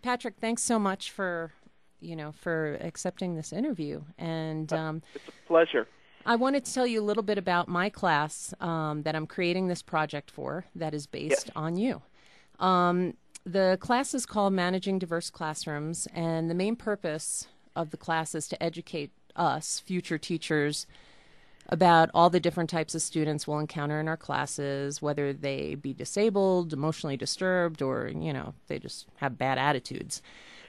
Patrick, thanks so much for accepting this interview. And It's a pleasure. I wanted to tell you a little bit about my class that I'm creating this project for that is Yes. based on you. The class is called Managing Diverse Classrooms, and the main purpose of the class is to educate us, future teachers, about all the different types of students we'll encounter in our classes, whether they be disabled, emotionally disturbed, or, they just have bad attitudes.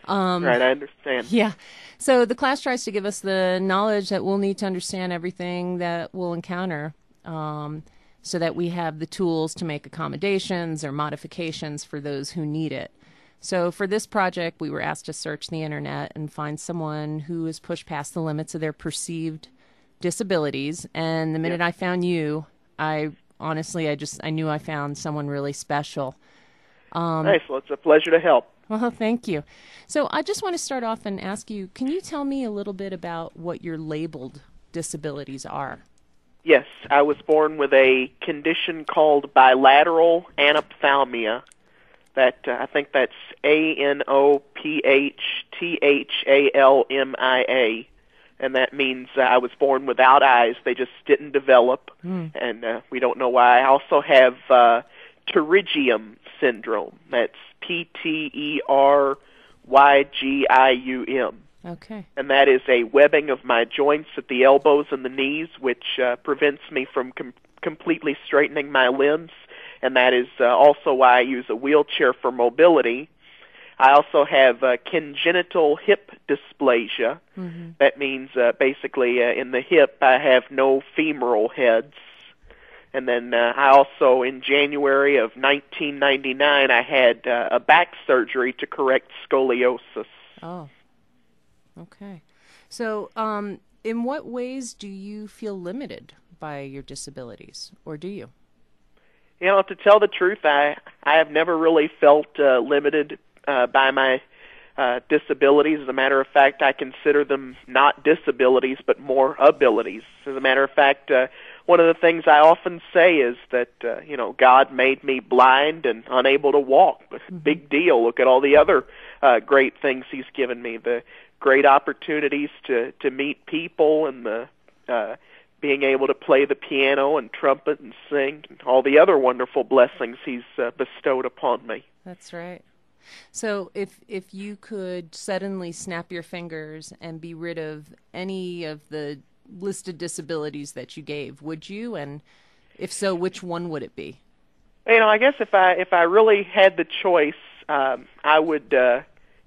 Right, I understand. Yeah. So the class tries to give us the knowledge that we'll need to understand everything that we'll encounter, so that we have the tools to make accommodations or modifications for those who need it. So for this project, we were asked to search the internet and find someone who has pushed past the limits of their perceived disabilities. And the minute I found you, I knew I found someone really special. Nice. Well, it's a pleasure to help. Well, thank you. So I just want to start off and ask you, can you tell me a little bit about what your labeled disabilities are? Yes, I was born with a condition called bilateral anophthalmia. I think that's ANOPHTHALMIA, and that means I was born without eyes. They just didn't develop, and we don't know why. I also have pterygium syndrome. That's PTERYGIUM. Okay. And that is a webbing of my joints at the elbows and the knees, which prevents me from completely straightening my limbs, and that is also why I use a wheelchair for mobility. I also have congenital hip dysplasia. Mm-hmm. That means basically in the hip I have no femoral heads. And then I also, in January of 1999, I had a back surgery to correct scoliosis. Oh. Okay. So, in what ways do you feel limited by your disabilities, or do you? To tell the truth, I have never really felt limited by my disabilities. As a matter of fact, I consider them not disabilities, but more abilities. As a matter of fact, one of the things I often say is that, God made me blind and unable to walk. But big deal. Look at all the other great things He's given me. The great opportunities to meet people, and the being able to play the piano and trumpet and sing, and all the other wonderful blessings He's bestowed upon me. That's right. So if you could suddenly snap your fingers and be rid of any of the listed disabilities that you gave, would you? And if so, which one would it be? I guess if I really had the choice, I would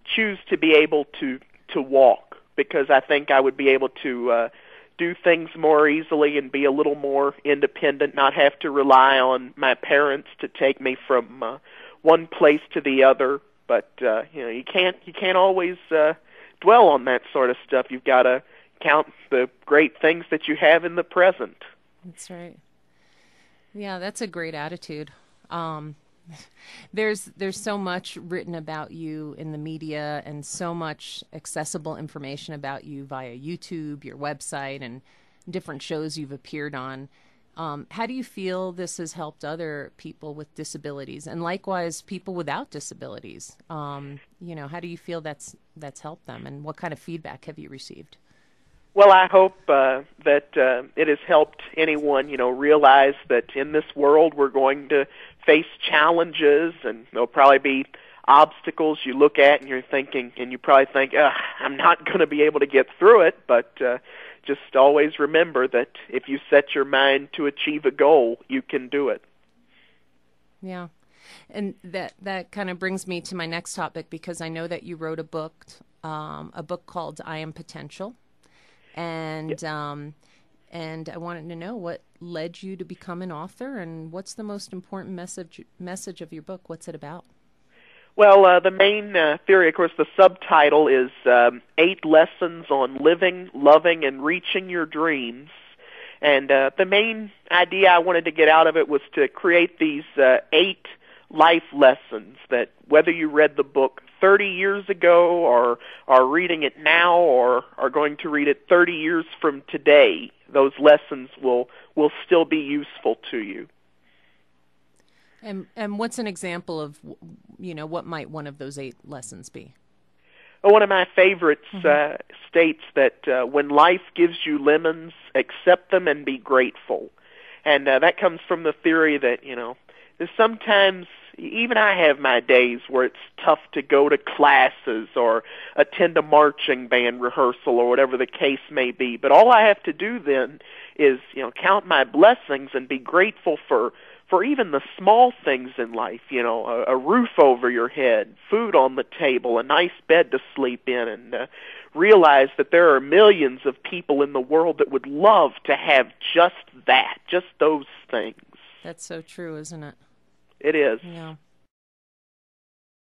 choose to be able to walk, because I think I would be able to do things more easily and be a little more independent, not have to rely on my parents to take me from one place to the other. But you can't always dwell on that sort of stuff. You've got to count the great things that you have in the present. That's right. Yeah, that's a great attitude. There's so much written about you in the media, and so much accessible information about you via YouTube, your website, and different shows you've appeared on. How do you feel this has helped other people with disabilities, and likewise people without disabilities? How do you feel that's helped them, and what kind of feedback have you received? Well, I hope that it has helped anyone, realize that in this world we're going to face challenges, and there'll probably be obstacles you look at and you're thinking, and you probably think, I'm not going to be able to get through it, but just always remember that if you set your mind to achieve a goal, you can do it. Yeah. And that kind of brings me to my next topic, because I know that you wrote a book called I Am Potential. And and I wanted to know what led you to become an author, and what's the most important message of your book? What's it about? Well, the main theory, of course, the subtitle is 8 Lessons on Living, Loving, and Reaching Your Dreams. And the main idea I wanted to get out of it was to create these 8 life lessons that, whether you read the book 30 years ago or are reading it now or are going to read it 30 years from today, those lessons will still be useful to you. And what's an example of, what might one of those 8 lessons be? Well, one of my favorites states that when life gives you lemons, accept them and be grateful. And that comes from the theory that, there's sometimes, even I have my days where it's tough to go to classes or attend a marching band rehearsal or whatever the case may be. But all I have to do then is, count my blessings and be grateful for even the small things in life, a roof over your head, food on the table, a nice bed to sleep in, and realize that there are millions of people in the world that would love to have just that, just those things. That's so true, isn't it? It is. Yeah.